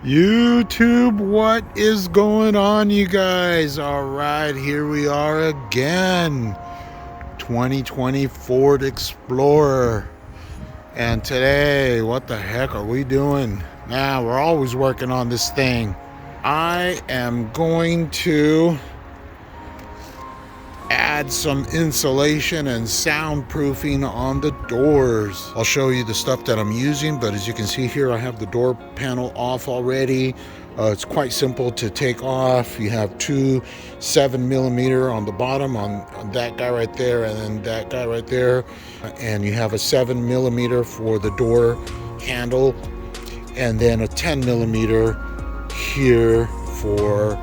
YouTube, what is going on, you guys? All right, here we are again. 2020 Ford Explorer. And today, what the heck are we doing? Nah, we're always working on this thing. I am going to add some insulation and soundproofing on the doors. I'll show you the stuff that I'm using, but as you can see here, I have the door panel off already. It's quite simple to take off. You have two 7mm on the bottom on that guy right there, and then that guy right there, and you have a 7mm for the door handle, and then a 10mm here for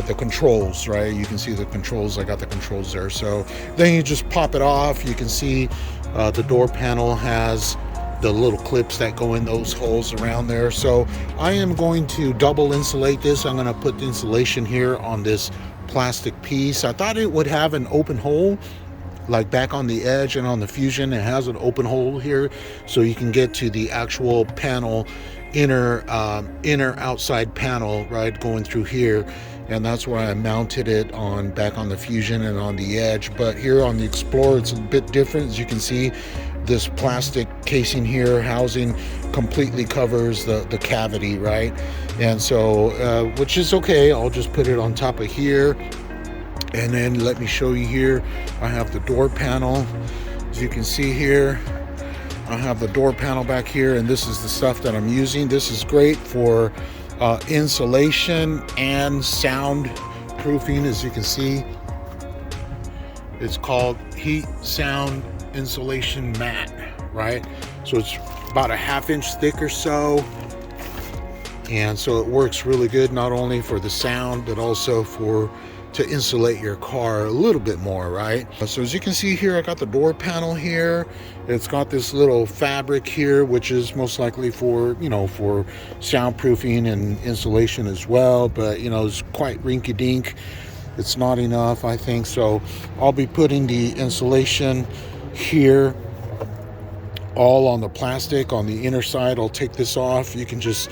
the controls, right? You can see the controls. I got the controls there. So then you just pop it off. You can see the door panel has the little clips that go in those holes around there. So I am going to double insulate this. I'm going to put the insulation here on this plastic piece. I thought it would have an open hole, like back on the edge, and on the Fusion it has an open hole here, so you can get to the actual panel, inner outside panel, right, going through here. And that's why I mounted it on back on the Fusion and on the edge. But here on the Explorer, it's a bit different. As you can see, this plastic casing here, housing, completely covers the cavity, right? And so, which is okay. I'll just put it on top of here. And then let me show you here. I have the door panel. As you can see here, I have the door panel back here, and this is the stuff that I'm using. This is great for insulation and soundproofing. As you can see, it's called heat sound insulation mat, right? So it's about a 1/2 inch thick or so, and so it works really good, not only for the sound but also to insulate your car a little bit more, right? So as you can see here, I got the door panel here. It's got this little fabric here, which is most likely for, for soundproofing and insulation as well. But, it's quite rinky-dink. It's not enough, I think. So I'll be putting the insulation here all on the plastic on the inner side. I'll take this off. You can just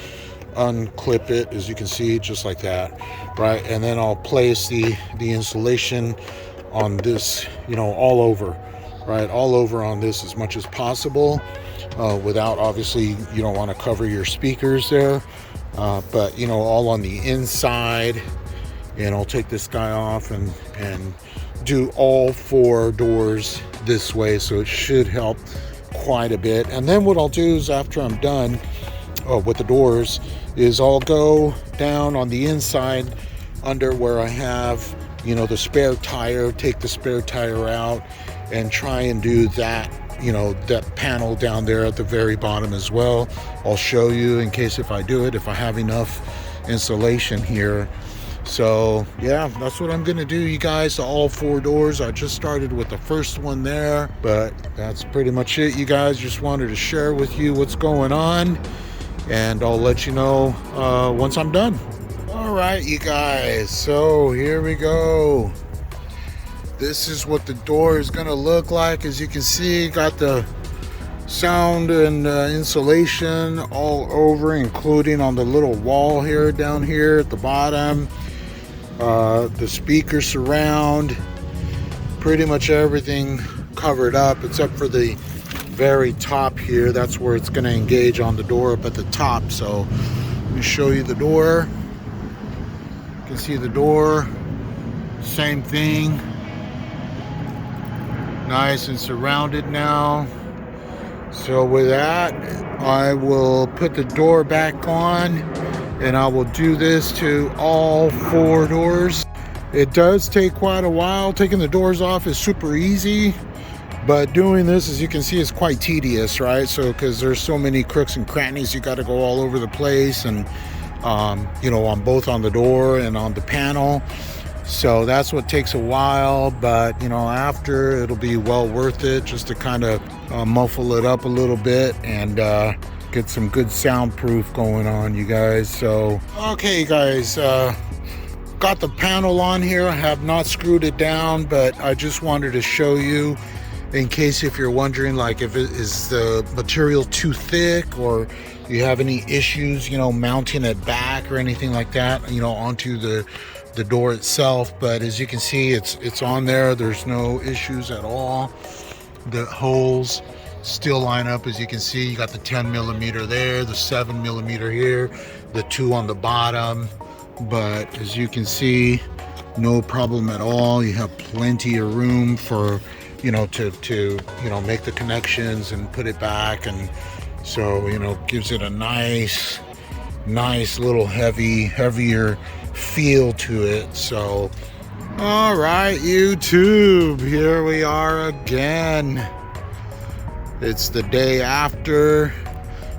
unclip it, as you can see, just like that, right? And then I'll place the insulation on this, all over, right? All over on this as much as possible, without, obviously, you don't want to cover your speakers there, but all on the inside. And I'll take this guy off and do all 4 doors this way, so it should help quite a bit. And then what I'll do is, after I'm done with the doors, is I'll go down on the inside under where I have, the spare tire, take the spare tire out and try and do that, that panel down there at the very bottom as well. I'll show you in case if I do it, if I have enough insulation here. So yeah, that's what I'm gonna do, you guys, to all 4 doors. I just started with the first one there, but that's pretty much it, you guys. Just wanted to share with you what's going on, and I'll let you know once I'm done. All right, you guys, so here we go. This is what the door is gonna look like. As you can see, got the sound and insulation all over, including on the little wall here, down here at the bottom. The speaker surround, pretty much everything covered up except for the very top here. That's where it's going to engage on the door up at the top. So let me show you the door. You can see the door, same thing, nice and surrounded now. So with that, I will put the door back on, and I will do this to all 4 doors. It does take quite a while. Taking the doors off is super easy, but doing this, as you can see, is quite tedious, right? So because there's so many crooks and crannies, you got to go all over the place, and on both on the door and on the panel. So that's what takes a while, but after, it'll be well worth it, just to kind of muffle it up a little bit and get some good soundproof going on, you guys. So okay, you guys, got the panel on here. I have not screwed it down, but I just wanted to show you in case if you're wondering, like, if it is the material too thick or you have any issues, you know, mounting it back or anything like that, you know, onto the door itself. But as you can see, it's on there. There's no issues at all. The holes still line up. As you can see, you got the 10 millimeter there, the 7 millimeter here, the 2 on the bottom. But as you can see, no problem at all. You have plenty of room for, you know, to you know, make the connections and put it back. And so, you know, gives it a nice little heavier feel to it. So all right, YouTube, here we are again. It's the day after.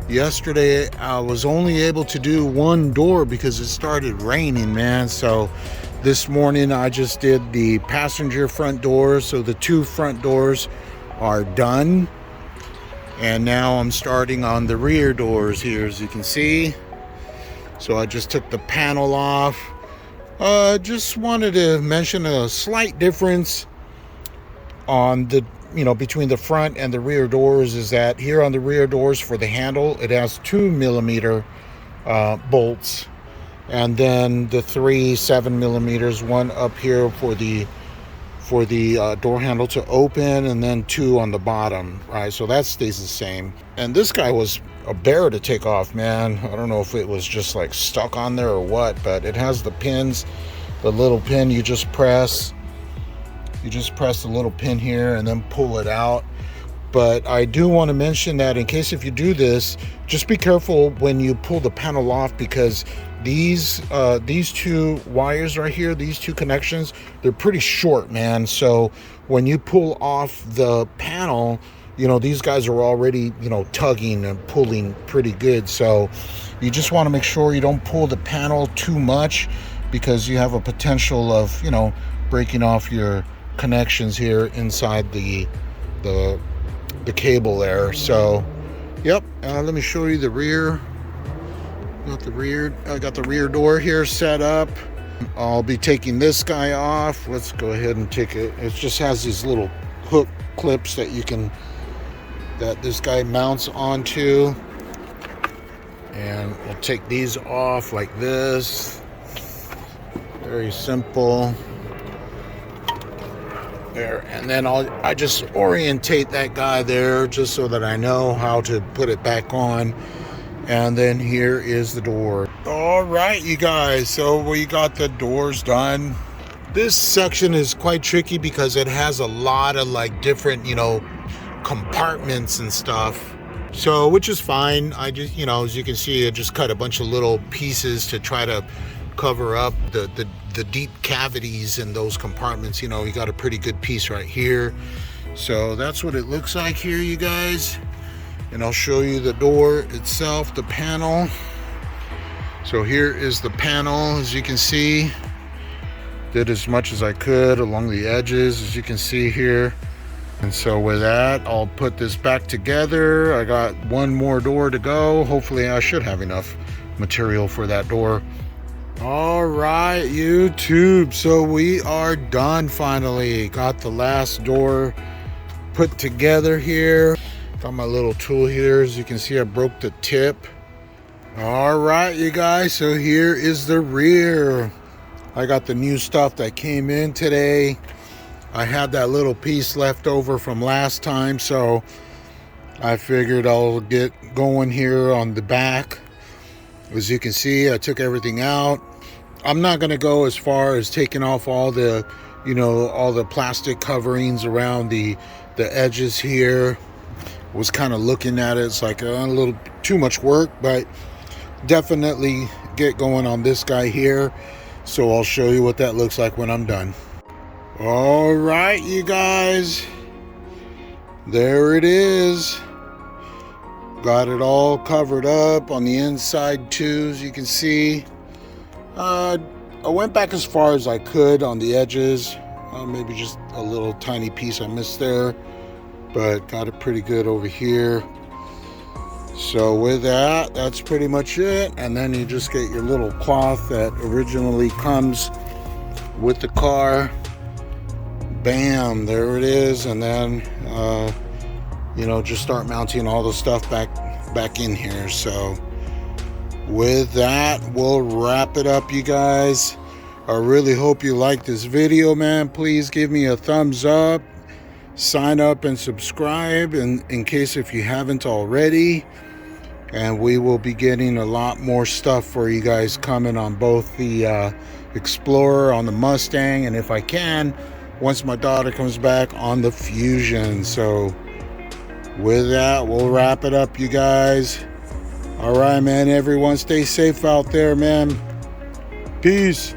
Yesterday I was only able to do one door because it started raining, man. So this morning I just did the passenger front doors. So the 2 front doors are done. And now I'm starting on the rear doors here, as you can see. So I just took the panel off. Just wanted to mention a slight difference on the, you know, between the front and the rear doors is that here on the rear doors for the handle, it has 2 millimeter bolts, and then the 3 7 millimeters, one up here for the door handle to open, and then 2 on the bottom, right? So that stays the same. And this guy was a bear to take off, man. I don't know if it was just like stuck on there or what, but it has the pins, the little pin you just press the little pin here and then pull it out. But I do want to mention that in case if you do this, just be careful when you pull the panel off, because these 2 wires right here, these 2 connections, they're pretty short, man. So when you pull off the panel, you know, these guys are already, you know, tugging and pulling pretty good. So you just want to make sure you don't pull the panel too much, because you have a potential of, you know, breaking off your connections here inside the cable there. So yep, let me show you the rear. I got the rear door here set up. I'll be taking this guy off. Let's go ahead and take it. It just has these little hook clips that this guy mounts onto, and we'll take these off like this. Very simple. There, and then I just orientate that guy there just so that I know how to put it back on. And then here is the door. All right, you guys, so we got the doors done. This section is quite tricky because it has a lot of like different, you know, compartments and stuff. So, which is fine. I just, you know, as you can see, I just cut a bunch of little pieces to try to cover up the deep cavities in those compartments. You know, you got a pretty good piece right here. So that's what it looks like here, you guys. And I'll show you the door itself, the panel. So here is the panel. As you can see, did as much as I could along the edges, as you can see here. And so with that, I'll put this back together. I got one more door to go. Hopefully I should have enough material for that door. All right, YouTube, so we are done finally. Got the last door put together here. Got my little tool here. As you can see, I broke the tip. All right, you guys, so here is the rear. I got the new stuff that came in today. I had that little piece left over from last time, so I figured I'll get going here on the back. As you can see, I took everything out. I'm not going to go as far as taking off all the, you know, all the plastic coverings around the edges here. Was kind of looking at it. It's like a little too much work, but definitely get going on this guy here. So I'll show you what that looks like when I'm done. All right, you guys. There it is. Got it all covered up on the inside too, as you can see. I went back as far as I could on the edges. Maybe just a little tiny piece I missed there, but got it pretty good over here. So with that, that's pretty much it. And then you just get your little cloth that originally comes with the car. bam, there it is. And then you know, just start mounting all the stuff back in here. So with that, we'll wrap it up, you guys. I really hope you like this video, man. Please give me a thumbs up, sign up and subscribe in case if you haven't already. And we will be getting a lot more stuff for you guys coming on both the Explorer, on the Mustang, and if I can, once my daughter comes back, on the Fusion. So with that, we'll wrap it up, you guys. All right, man, everyone stay safe out there, man. Peace.